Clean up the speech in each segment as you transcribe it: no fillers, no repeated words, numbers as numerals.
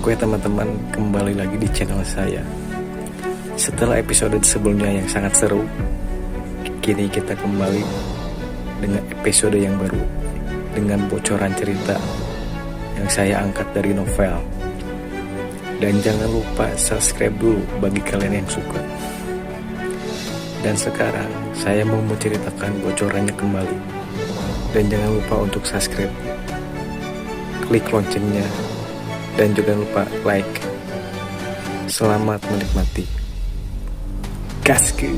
Oke teman-teman, kembali lagi di channel saya. Setelah episode sebelumnya yang sangat seru, kini kita kembali dengan episode yang baru, dengan bocoran cerita yang saya angkat dari novel. Dan jangan lupa subscribe dulu bagi kalian yang suka. Dan sekarang saya mau menceritakan bocorannya kembali. Dan jangan lupa untuk subscribe, klik loncengnya, dan juga lupa like. Selamat menikmati. Gaskeun.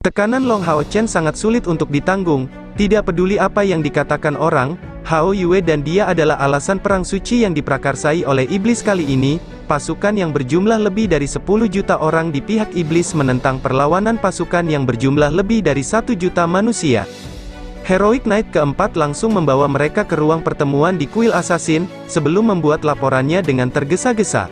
Tekanan Long Hao Chen sangat sulit untuk ditanggung. Tidak peduli apa yang dikatakan orang, Hao Yue dan dia adalah alasan perang suci yang diprakarsai oleh iblis kali ini. Pasukan yang berjumlah lebih dari 10 juta orang di pihak iblis menentang perlawanan pasukan yang berjumlah lebih dari 1 juta manusia. Heroic Knight keempat langsung membawa mereka ke ruang pertemuan di kuil assassin, sebelum membuat laporannya dengan tergesa-gesa.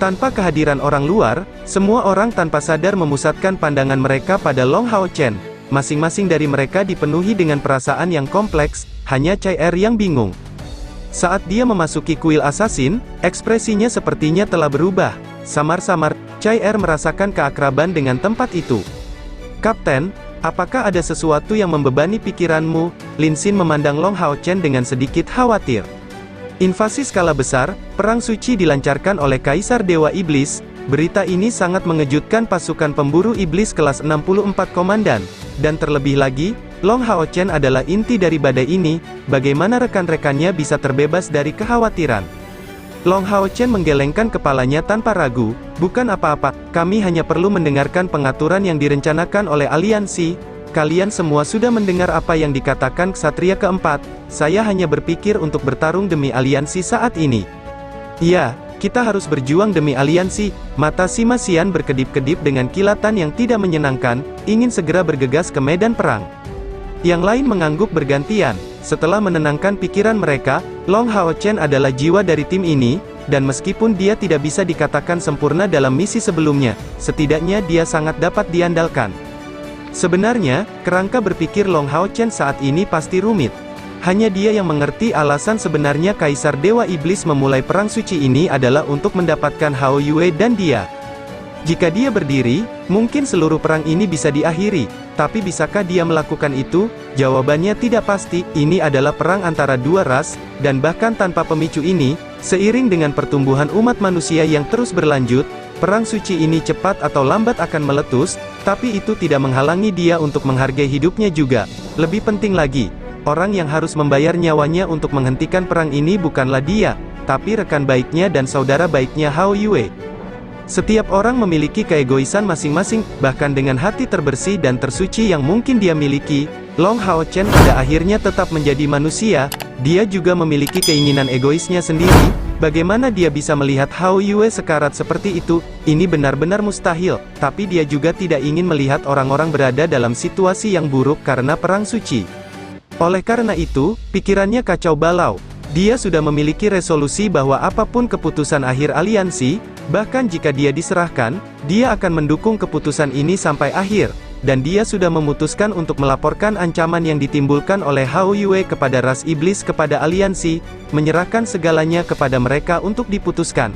Tanpa kehadiran orang luar, semua orang tanpa sadar memusatkan pandangan mereka pada Long Hao Chen. Masing-masing dari mereka dipenuhi dengan perasaan yang kompleks, hanya Chai Er yang bingung. Saat dia memasuki kuil assassin, ekspresinya sepertinya telah berubah. Samar-samar, Chai Er merasakan keakraban dengan tempat itu. "Kapten, apakah ada sesuatu yang membebani pikiranmu?" Lin Xin memandang Long Hao Chen dengan sedikit khawatir. Invasi skala besar, perang suci dilancarkan oleh Kaisar Dewa Iblis. Berita ini sangat mengejutkan pasukan pemburu iblis kelas 64 komandan. Dan terlebih lagi, Long Hao Chen adalah inti dari badai ini. Bagaimana rekan-rekannya bisa terbebas dari kekhawatiran? Long Hao Chen menggelengkan kepalanya tanpa ragu. "Bukan apa-apa, kami hanya perlu mendengarkan pengaturan yang direncanakan oleh aliansi. Kalian semua sudah mendengar apa yang dikatakan Ksatria keempat. Saya hanya berpikir untuk bertarung demi aliansi saat ini." "Ya, kita harus berjuang demi aliansi." Mata Sima Xian berkedip-kedip dengan kilatan yang tidak menyenangkan, ingin segera bergegas ke medan perang. Yang lain mengangguk bergantian. Setelah menenangkan pikiran mereka, Long Hao Chen adalah jiwa dari tim ini, dan meskipun dia tidak bisa dikatakan sempurna dalam misi sebelumnya, setidaknya dia sangat dapat diandalkan. Sebenarnya, kerangka berpikir Long Hao Chen saat ini pasti rumit. Hanya dia yang mengerti alasan sebenarnya Kaisar Dewa Iblis memulai perang suci ini adalah untuk mendapatkan Hao Yue dan dia. Jika dia berdiri, mungkin seluruh perang ini bisa diakhiri. Tapi bisakah dia melakukan itu? Jawabannya tidak pasti. Ini adalah perang antara dua ras, dan bahkan tanpa pemicu ini, seiring dengan pertumbuhan umat manusia yang terus berlanjut, perang suci ini cepat atau lambat akan meletus, tapi itu tidak menghalangi dia untuk menghargai hidupnya juga. Lebih penting lagi, orang yang harus membayar nyawanya untuk menghentikan perang ini bukanlah dia, tapi rekan baiknya dan saudara baiknya Hao Yue. Setiap orang memiliki keegoisan masing-masing, bahkan dengan hati terbersih dan tersuci yang mungkin dia miliki, Long Hao Chen pada akhirnya tetap menjadi manusia. Dia juga memiliki keinginan egoisnya sendiri. Bagaimana dia bisa melihat Hao Yue sekarat seperti itu? Ini benar-benar mustahil, tapi dia juga tidak ingin melihat orang-orang berada dalam situasi yang buruk karena perang suci. Oleh karena itu, pikirannya kacau balau. Dia sudah memiliki resolusi bahwa apapun keputusan akhir aliansi, bahkan jika dia diserahkan, dia akan mendukung keputusan ini sampai akhir. Dan dia sudah memutuskan untuk melaporkan ancaman yang ditimbulkan oleh Hao Yue kepada ras iblis kepada aliansi, menyerahkan segalanya kepada mereka untuk diputuskan.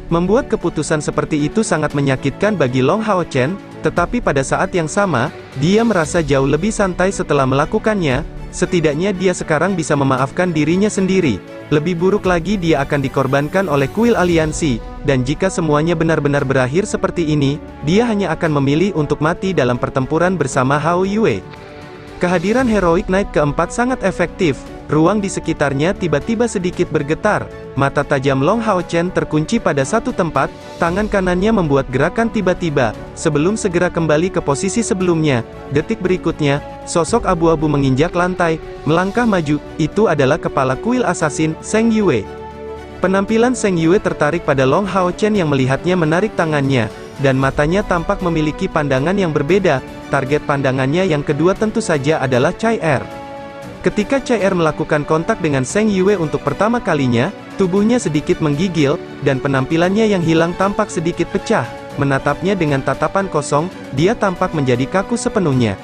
Membuat keputusan seperti itu sangat menyakitkan bagi Long Hao Chen, tetapi pada saat yang sama, dia merasa jauh lebih santai setelah melakukannya. Setidaknya dia sekarang bisa memaafkan dirinya sendiri. Lebih buruk lagi dia akan dikorbankan oleh kuil aliansi, dan jika semuanya benar-benar berakhir seperti ini, dia hanya akan memilih untuk mati dalam pertempuran bersama Hao Yue. Kehadiran Heroic Knight keempat sangat efektif. Ruang di sekitarnya tiba-tiba sedikit bergetar. Mata tajam Long Hao Chen terkunci pada satu tempat, tangan kanannya membuat gerakan tiba-tiba, sebelum segera kembali ke posisi sebelumnya. Detik berikutnya, sosok abu-abu menginjak lantai, melangkah maju. Itu adalah kepala kuil assassin, Zheng Yue. Penampilan Zheng Yue tertarik pada Long Hao Chen yang melihatnya menarik tangannya, dan matanya tampak memiliki pandangan yang berbeda. Target pandangannya yang kedua tentu saja adalah Chai Er. Ketika Chai Er melakukan kontak dengan Zheng Yue untuk pertama kalinya, tubuhnya sedikit menggigil, dan penampilannya yang hilang tampak sedikit pecah. Menatapnya dengan tatapan kosong, dia tampak menjadi kaku sepenuhnya.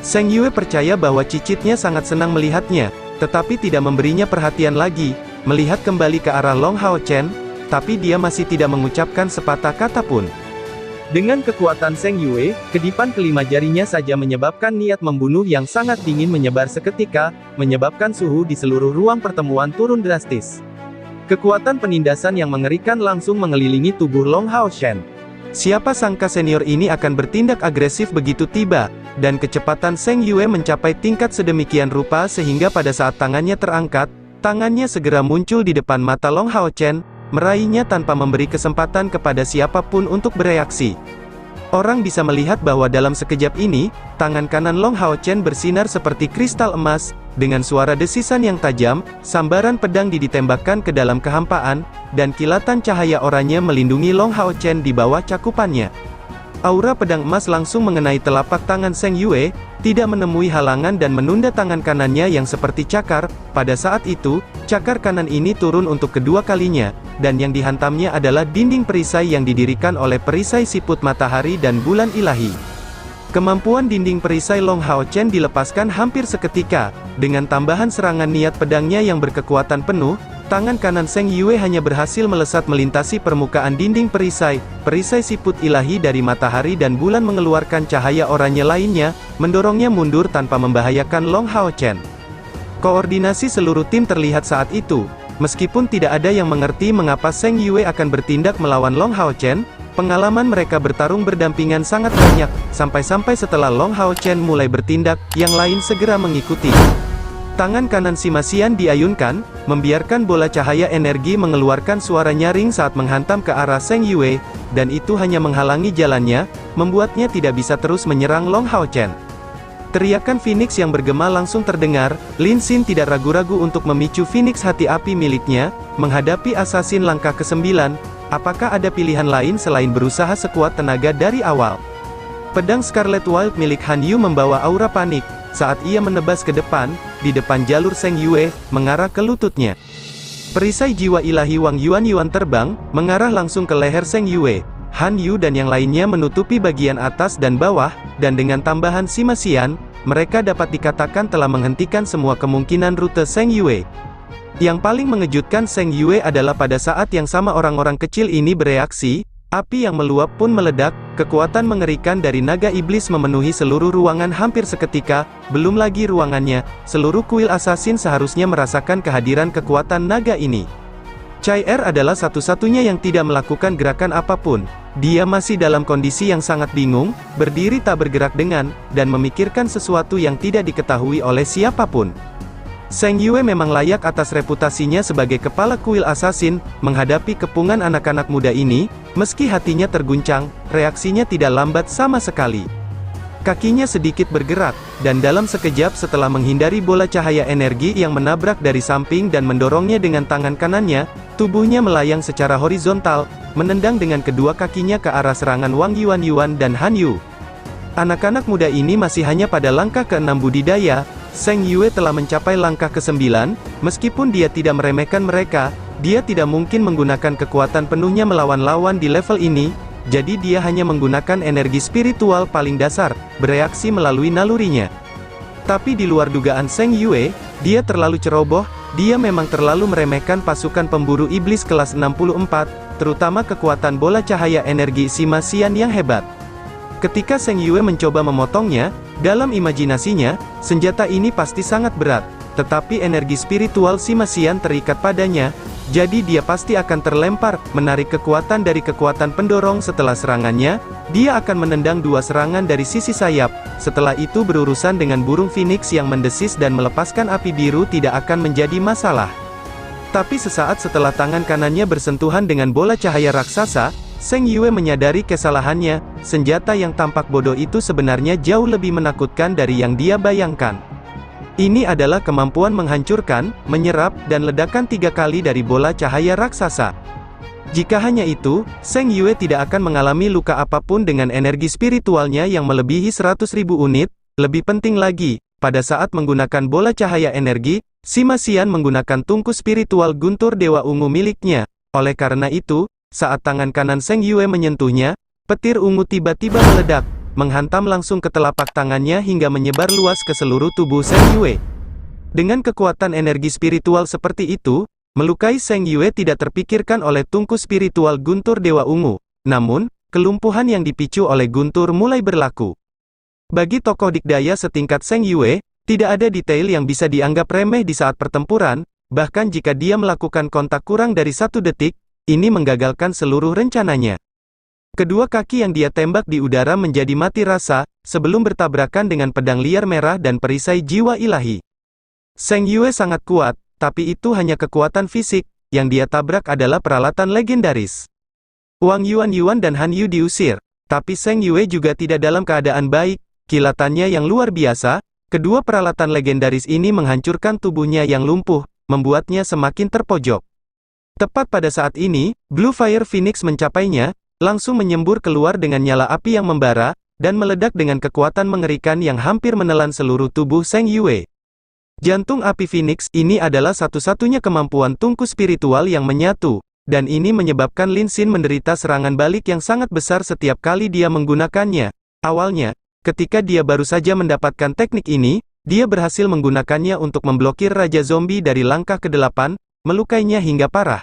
Zheng Yue percaya bahwa cicitnya sangat senang melihatnya, tetapi tidak memberinya perhatian lagi. melihat kembali ke arah Long Hao Chen, tapi dia masih tidak mengucapkan sepatah kata pun. Dengan kekuatan Zheng Yue, kedipan kelima jarinya saja menyebabkan niat membunuh yang sangat dingin menyebar seketika, menyebabkan suhu di seluruh ruang pertemuan turun drastis. Kekuatan penindasan yang mengerikan langsung mengelilingi tubuh Long Hao Chen. Siapa sangka senior ini akan bertindak agresif begitu tiba, dan kecepatan Zheng Yue mencapai tingkat sedemikian rupa sehingga pada saat tangannya terangkat, tangannya segera muncul di depan mata Long Hao Chen, meraihnya tanpa memberi kesempatan kepada siapapun untuk bereaksi. Orang bisa melihat bahwa dalam sekejap ini, tangan kanan Long Hao Chen bersinar seperti kristal emas, dengan suara desisan yang tajam, sambaran pedang ditembakkan ke dalam kehampaan, dan kilatan cahaya oranye melindungi Long Hao Chen di bawah cakupannya. Aura pedang emas langsung mengenai telapak tangan Zheng Yue, tidak menemui halangan dan menunda tangan kanannya yang seperti cakar. Pada saat itu, cakar kanan ini turun untuk kedua kalinya, dan yang dihantamnya adalah dinding perisai yang didirikan oleh perisai siput matahari dan bulan ilahi. Kemampuan dinding perisai Long Hao Chen dilepaskan hampir seketika, dengan tambahan serangan niat pedangnya yang berkekuatan penuh, tangan kanan Zheng Yue hanya berhasil melesat melintasi permukaan dinding perisai siput ilahi dari matahari dan bulan mengeluarkan cahaya oranye lainnya, mendorongnya mundur tanpa membahayakan Long Hao Chen. Koordinasi seluruh tim terlihat saat itu, meskipun tidak ada yang mengerti mengapa Zheng Yue akan bertindak melawan Long Hao Chen, pengalaman mereka bertarung berdampingan sangat banyak, sampai-sampai setelah Long Hao Chen mulai bertindak, yang lain segera mengikuti. Tangan kanan Sima Xian diayunkan, membiarkan bola cahaya energi mengeluarkan suara nyaring saat menghantam ke arah Zheng Yue, dan itu hanya menghalangi jalannya, membuatnya tidak bisa terus menyerang Long Hao Chen. Teriakan Phoenix yang bergema langsung terdengar, Lin Xin tidak ragu-ragu untuk memicu Phoenix hati api miliknya, menghadapi asasin langkah ke-9, apakah ada pilihan lain selain berusaha sekuat tenaga dari awal? Pedang Scarlet Wild milik Han Yu membawa aura panik, saat ia menebas ke depan, di depan jalur Zheng Yue, mengarah ke lututnya. Perisai jiwa ilahi Wang Yuan terbang, mengarah langsung ke leher Zheng Yue. Han Yu dan yang lainnya menutupi bagian atas dan bawah, dan dengan tambahan Sima Xian, mereka dapat dikatakan telah menghentikan semua kemungkinan rute Zheng Yue. Yang paling mengejutkan Zheng Yue adalah pada saat yang sama orang-orang kecil ini bereaksi, api yang meluap pun meledak, kekuatan mengerikan dari naga iblis memenuhi seluruh ruangan hampir seketika, belum lagi ruangannya, seluruh kuil asasin seharusnya merasakan kehadiran kekuatan naga ini. Chai Er adalah satu-satunya yang tidak melakukan gerakan apapun. Dia masih dalam kondisi yang sangat bingung, berdiri tak bergerak dan memikirkan sesuatu yang tidak diketahui oleh siapapun. Zheng Yue memang layak atas reputasinya sebagai kepala kuil asasin, menghadapi kepungan anak-anak muda ini, meski hatinya terguncang, reaksinya tidak lambat sama sekali. Kakinya sedikit bergerak, dan dalam sekejap setelah menghindari bola cahaya energi yang menabrak dari samping dan mendorongnya dengan tangan kanannya, tubuhnya melayang secara horizontal, menendang dengan kedua kakinya ke arah serangan Wang Yuan dan Han Yu. Anak-anak muda ini masih hanya pada langkah ke-6 budidaya. Zheng Yue telah mencapai langkah ke-9, meskipun dia tidak meremehkan mereka, dia tidak mungkin menggunakan kekuatan penuhnya melawan lawan di level ini, jadi dia hanya menggunakan energi spiritual paling dasar, bereaksi melalui nalurinya. Tapi di luar dugaan Zheng Yue, dia terlalu ceroboh, dia memang terlalu meremehkan pasukan pemburu iblis kelas 64, terutama kekuatan bola cahaya energi Sima Xian yang hebat. Ketika Zheng Yue mencoba memotongnya, dalam imajinasinya, senjata ini pasti sangat berat, tetapi energi spiritual Sima Xian terikat padanya, jadi dia pasti akan terlempar, menarik kekuatan dari kekuatan pendorong setelah serangannya, dia akan menendang dua serangan dari sisi sayap, setelah itu berurusan dengan burung Phoenix yang mendesis dan melepaskan api biru tidak akan menjadi masalah. Tapi sesaat setelah tangan kanannya bersentuhan dengan bola cahaya raksasa, Zheng Yue menyadari kesalahannya, senjata yang tampak bodoh itu sebenarnya jauh lebih menakutkan dari yang dia bayangkan. Ini adalah kemampuan menghancurkan, menyerap, dan ledakan 3 kali dari bola cahaya raksasa. Jika hanya itu, Zheng Yue tidak akan mengalami luka apapun dengan energi spiritualnya yang melebihi 100.000 unit, lebih penting lagi, pada saat menggunakan bola cahaya energi, Sima Xian menggunakan tungku spiritual guntur Dewa Ungu miliknya, oleh karena itu, saat tangan kanan Zheng Yue menyentuhnya, petir ungu tiba-tiba meledak, menghantam langsung ke telapak tangannya hingga menyebar luas ke seluruh tubuh Zheng Yue. Dengan kekuatan energi spiritual seperti itu, Melukai Seng Yue tidak terpikirkan oleh tungku spiritual guntur Dewa Ungu. Namun, kelumpuhan yang dipicu oleh guntur mulai berlaku. Bagi tokoh dikdaya setingkat Seng Yue, tidak ada detail yang bisa dianggap remeh di saat pertempuran, bahkan jika dia melakukan kontak kurang dari 1 detik, ini menggagalkan seluruh rencananya. Kedua kaki yang dia tembak di udara menjadi mati rasa, sebelum bertabrakan dengan pedang liar merah dan perisai jiwa ilahi. Seng Yue sangat kuat, tapi itu hanya kekuatan fisik, yang dia tabrak adalah peralatan legendaris. Wang Yuan dan Han Yu diusir, tapi Seng Yue juga tidak dalam keadaan baik, kilatannya yang luar biasa, kedua peralatan legendaris ini menghancurkan tubuhnya yang lumpuh, membuatnya semakin terpojok. Tepat pada saat ini, Blue Fire Phoenix mencapainya, langsung menyembur keluar dengan nyala api yang membara, dan meledak dengan kekuatan mengerikan yang hampir menelan seluruh tubuh Seng Yue. Jantung api Phoenix ini adalah satu-satunya kemampuan tungku spiritual yang menyatu, dan ini menyebabkan Lin Xin menderita serangan balik yang sangat besar setiap kali dia menggunakannya. Awalnya, ketika dia baru saja mendapatkan teknik ini, dia berhasil menggunakannya untuk memblokir Raja Zombie dari langkah ke-8, melukainya hingga parah.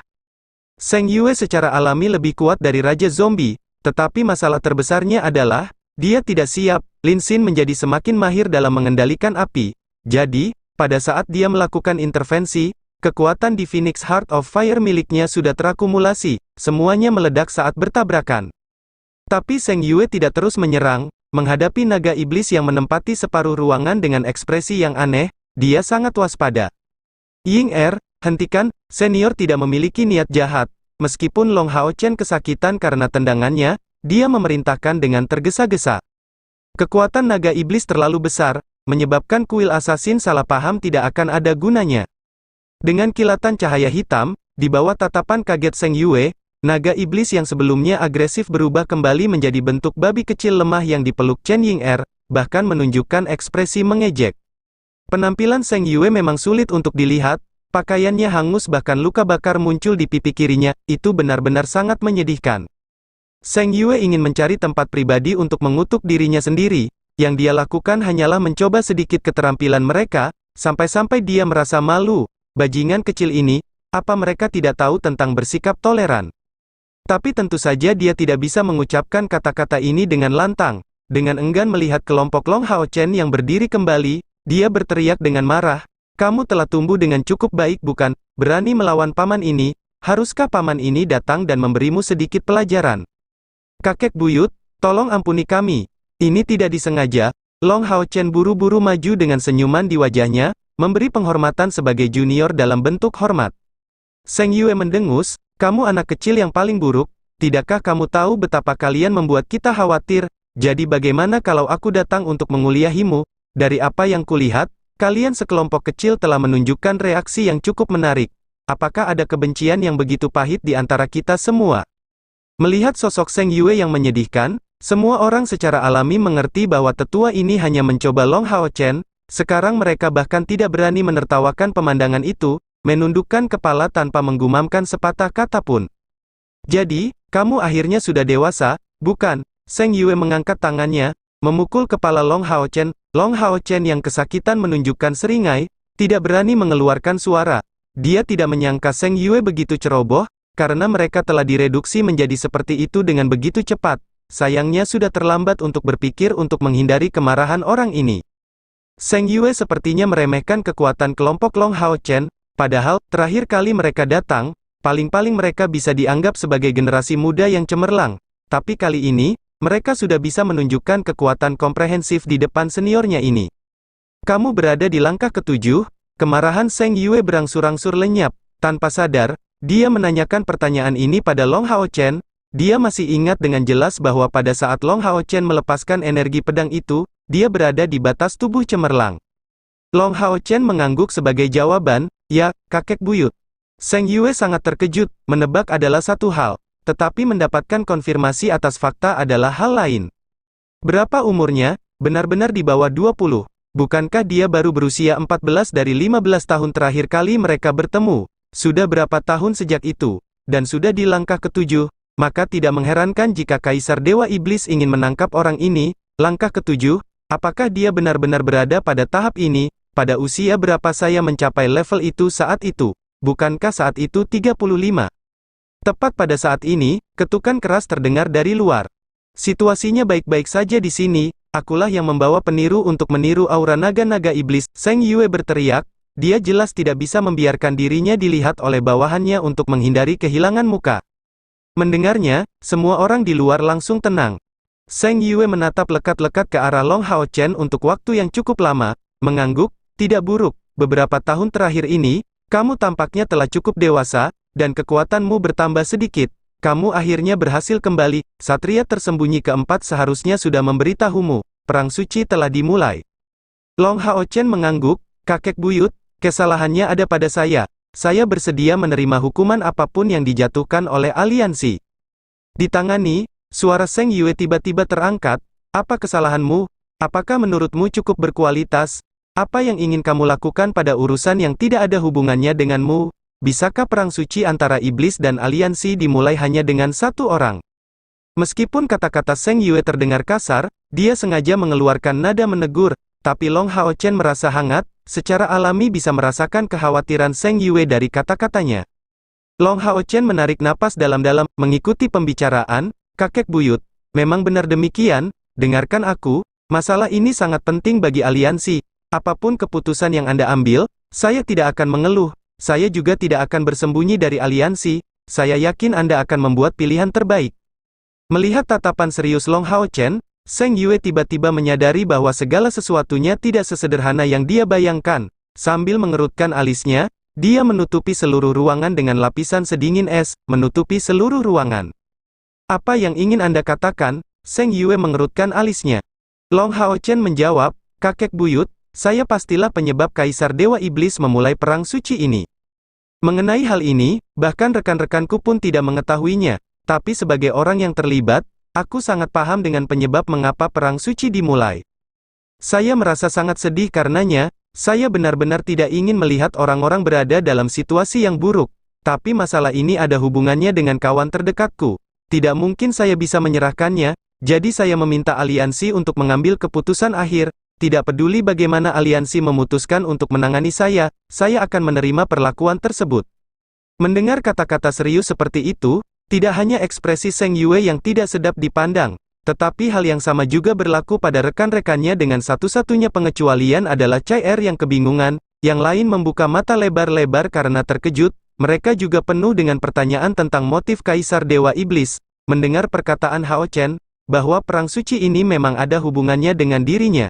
Seng Yue secara alami lebih kuat dari Raja Zombie, tetapi masalah terbesarnya adalah, dia tidak siap. Lin Xin menjadi semakin mahir dalam mengendalikan api. Jadi, pada saat dia melakukan intervensi, kekuatan di Phoenix Heart of Fire miliknya sudah terakumulasi, semuanya meledak saat bertabrakan. Tapi Seng Yue tidak terus menyerang, menghadapi naga iblis yang menempati separuh ruangan dengan ekspresi yang aneh, dia sangat waspada. Ying Er, hentikan, senior tidak memiliki niat jahat, meskipun Long Hao Chen kesakitan karena tendangannya, dia memerintahkan dengan tergesa-gesa. Kekuatan naga iblis terlalu besar, menyebabkan kuil assassin salah paham tidak akan ada gunanya. Dengan kilatan cahaya hitam, di bawah tatapan kaget Seng Yue, naga iblis yang sebelumnya agresif berubah kembali menjadi bentuk babi kecil lemah yang dipeluk Chen Ying Er, bahkan menunjukkan ekspresi mengejek. Penampilan Seng Yue memang sulit untuk dilihat, pakaiannya hangus bahkan luka bakar muncul di pipi kirinya, itu benar-benar sangat menyedihkan. Seng Yue ingin mencari tempat pribadi untuk mengutuk dirinya sendiri. Yang dia lakukan hanyalah mencoba sedikit keterampilan mereka, sampai-sampai dia merasa malu. Bajingan kecil ini, apa mereka tidak tahu tentang bersikap toleran? Tapi tentu saja dia tidak bisa mengucapkan kata-kata ini dengan lantang. Dengan enggan melihat kelompok Long Hao Chen yang berdiri kembali, dia berteriak dengan marah, "Kamu telah tumbuh dengan cukup baik bukan? Berani melawan paman ini, haruskah paman ini datang dan memberimu sedikit pelajaran?" "Kakek buyut, tolong ampuni kami. Ini tidak disengaja." Long Hao Chen buru-buru maju dengan senyuman di wajahnya, memberi penghormatan sebagai junior dalam bentuk hormat. Seng Yue mendengus, "Kamu anak kecil yang paling buruk, tidakkah kamu tahu betapa kalian membuat kita khawatir? Jadi bagaimana kalau aku datang untuk menguliahimu? Dari apa yang kulihat, kalian sekelompok kecil telah menunjukkan reaksi yang cukup menarik. Apakah ada kebencian yang begitu pahit di antara kita semua?" Melihat sosok Seng Yue yang menyedihkan, semua orang secara alami mengerti bahwa tetua ini hanya mencoba Long Hao Chen. Sekarang mereka bahkan tidak berani menertawakan pemandangan itu, menundukkan kepala tanpa menggumamkan sepatah kata pun. "Jadi, kamu akhirnya sudah dewasa, bukan?" Seng Yue mengangkat tangannya, memukul kepala Long Hao Chen. Long Hao Chen yang kesakitan menunjukkan seringai, tidak berani mengeluarkan suara. Dia tidak menyangka Seng Yue begitu ceroboh, karena mereka telah direduksi menjadi seperti itu dengan begitu cepat. Sayangnya sudah terlambat untuk berpikir untuk menghindari kemarahan orang ini. Seng Yue sepertinya meremehkan kekuatan kelompok Long Hao Chen, padahal, terakhir kali mereka datang, paling-paling mereka bisa dianggap sebagai generasi muda yang cemerlang. Tapi kali ini, mereka sudah bisa menunjukkan kekuatan komprehensif di depan seniornya ini. "Kamu berada di langkah ke-7, kemarahan Seng Yue berangsur-angsur lenyap. Tanpa sadar, dia menanyakan pertanyaan ini pada Long Hao Chen. Dia masih ingat dengan jelas bahwa pada saat Long Hao Chen melepaskan energi pedang itu, dia berada di batas tubuh cemerlang. Long Hao Chen mengangguk sebagai jawaban, "Ya, kakek buyut." Seng Yue sangat terkejut, menebak adalah satu hal, tetapi mendapatkan konfirmasi atas fakta adalah hal lain. Berapa umurnya? Benar-benar di bawah 20. Bukankah dia baru berusia 14 dari 15 tahun terakhir kali mereka bertemu? Sudah berapa tahun sejak itu? Dan sudah di langkah ke-7. Maka tidak mengherankan jika Kaisar Dewa Iblis ingin menangkap orang ini. Langkah ke-7, apakah dia benar-benar berada pada tahap ini? Pada usia berapa saya mencapai level itu saat itu? bukankah saat itu 35? Tepat pada saat ini, ketukan keras terdengar dari luar. Situasinya baik-baik saja di sini, akulah yang membawa peniru untuk meniru aura naga-naga iblis, Seng Yue berteriak. Dia jelas tidak bisa membiarkan dirinya dilihat oleh bawahannya untuk menghindari kehilangan muka. Mendengarnya, semua orang di luar langsung tenang. Seng Yue menatap lekat-lekat ke arah Long Hao Chen untuk waktu yang cukup lama, mengangguk, tidak buruk, beberapa tahun terakhir ini, kamu tampaknya telah cukup dewasa, dan kekuatanmu bertambah sedikit. Kamu akhirnya berhasil kembali, Satria tersembunyi keempat seharusnya sudah memberitahumu, perang suci telah dimulai. Long Hao Chen mengangguk, kakek buyut, kesalahannya ada pada saya bersedia menerima hukuman apapun yang dijatuhkan oleh aliansi. Ditangani, suara Seng Yue tiba-tiba terangkat, apa kesalahanmu? Apakah menurutmu cukup berkualitas? Apa yang ingin kamu lakukan pada urusan yang tidak ada hubungannya denganmu? Bisakah perang suci antara iblis dan aliansi dimulai hanya dengan satu orang? Meskipun kata-kata Seng Yue terdengar kasar, dia sengaja mengeluarkan nada menegur, tapi Long Hao Chen merasa hangat, secara alami bisa merasakan kekhawatiran Seng Yue dari kata-katanya. Long Hao Chen menarik napas dalam-dalam, mengikuti pembicaraan, kakek buyut, memang benar demikian, dengarkan aku, masalah ini sangat penting bagi aliansi, apapun keputusan yang Anda ambil, saya tidak akan mengeluh, saya juga tidak akan bersembunyi dari aliansi, saya yakin Anda akan membuat pilihan terbaik. Melihat tatapan serius Long Hao Chen, Seng Yue tiba-tiba menyadari bahwa segala sesuatunya tidak sesederhana yang dia bayangkan. Sambil mengerutkan alisnya, dia menutupi seluruh ruangan dengan lapisan sedingin es, menutupi seluruh ruangan. Apa yang ingin Anda katakan? Seng Yue mengerutkan alisnya. Long Hao Chen menjawab, kakek buyut, saya pastilah penyebab Kaisar Dewa Iblis memulai perang suci ini. Mengenai hal ini, bahkan rekan-rekanku pun tidak mengetahuinya, tapi sebagai orang yang terlibat, aku sangat paham dengan penyebab mengapa perang suci dimulai. Saya merasa sangat sedih karenanya, saya benar-benar tidak ingin melihat orang-orang berada dalam situasi yang buruk, tapi masalah ini ada hubungannya dengan kawan terdekatku. Tidak mungkin saya bisa menyerahkannya, jadi saya meminta aliansi untuk mengambil keputusan akhir, tidak peduli bagaimana aliansi memutuskan untuk menangani saya akan menerima perlakuan tersebut. Mendengar kata-kata serius seperti itu, tidak hanya ekspresi Seng Yue yang tidak sedap dipandang, tetapi hal yang sama juga berlaku pada rekan-rekannya dengan satu-satunya pengecualian adalah Chai Er yang kebingungan, yang lain membuka mata lebar-lebar karena terkejut, mereka juga penuh dengan pertanyaan tentang motif Kaisar Dewa Iblis, mendengar perkataan Hao Chen, bahwa perang suci ini memang ada hubungannya dengan dirinya.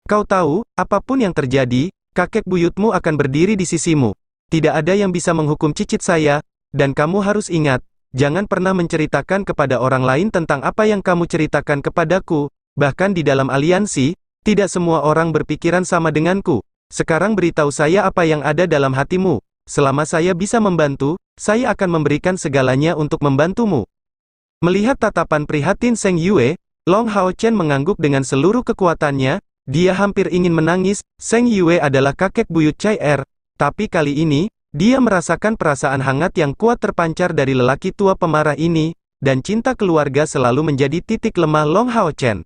Kau tahu, apapun yang terjadi, kakek buyutmu akan berdiri di sisimu. Tidak ada yang bisa menghukum cicit saya, dan kamu harus ingat, jangan pernah menceritakan kepada orang lain tentang apa yang kamu ceritakan kepadaku, bahkan di dalam aliansi, tidak semua orang berpikiran sama denganku. Sekarang beritahu saya apa yang ada dalam hatimu. Selama saya bisa membantu, saya akan memberikan segalanya untuk membantumu. Melihat tatapan prihatin Seng Yue, Long Hao Chen mengangguk dengan seluruh kekuatannya, dia hampir ingin menangis. Seng Yue adalah kakek buyut Chai Er, tapi kali ini, dia merasakan perasaan hangat yang kuat terpancar dari lelaki tua pemarah ini, dan cinta keluarga selalu menjadi titik lemah Long Hao Chen.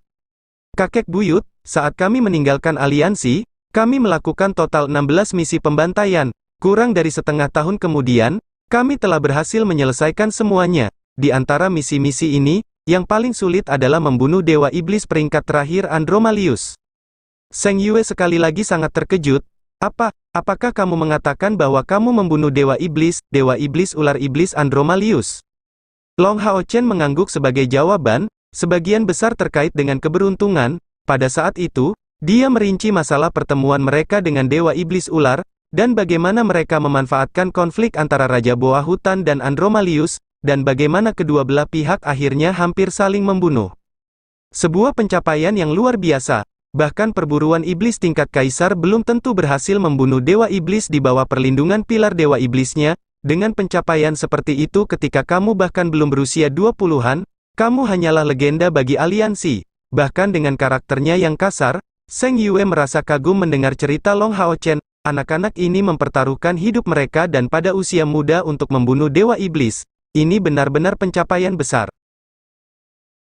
Kakek buyut, saat kami meninggalkan aliansi, kami melakukan total 16 misi pembantaian, kurang dari setengah tahun kemudian, kami telah berhasil menyelesaikan semuanya. Di antara misi-misi ini, yang paling sulit adalah membunuh Dewa Iblis peringkat terakhir Andromalius. Seng Yue sekali lagi sangat terkejut. Apakah kamu mengatakan bahwa kamu membunuh Dewa Iblis ular iblis Andromalius? Long Hao Chen mengangguk sebagai jawaban, sebagian besar terkait dengan keberuntungan. Pada saat itu, dia merinci masalah pertemuan mereka dengan Dewa Iblis Ular, dan bagaimana mereka memanfaatkan konflik antara Raja Boa Hutan dan Andromalius, dan bagaimana kedua belah pihak akhirnya hampir saling membunuh. Sebuah pencapaian yang luar biasa. Bahkan perburuan iblis tingkat kaisar belum tentu berhasil membunuh Dewa Iblis di bawah perlindungan pilar Dewa Iblisnya. Dengan pencapaian seperti itu ketika kamu bahkan belum berusia 20-an, kamu hanyalah legenda bagi aliansi. Bahkan dengan karakternya yang kasar, Seng Yue merasa kagum mendengar cerita Long Hao Chen. Anak-anak ini mempertaruhkan hidup mereka dan pada usia muda untuk membunuh Dewa Iblis. Ini benar-benar pencapaian besar.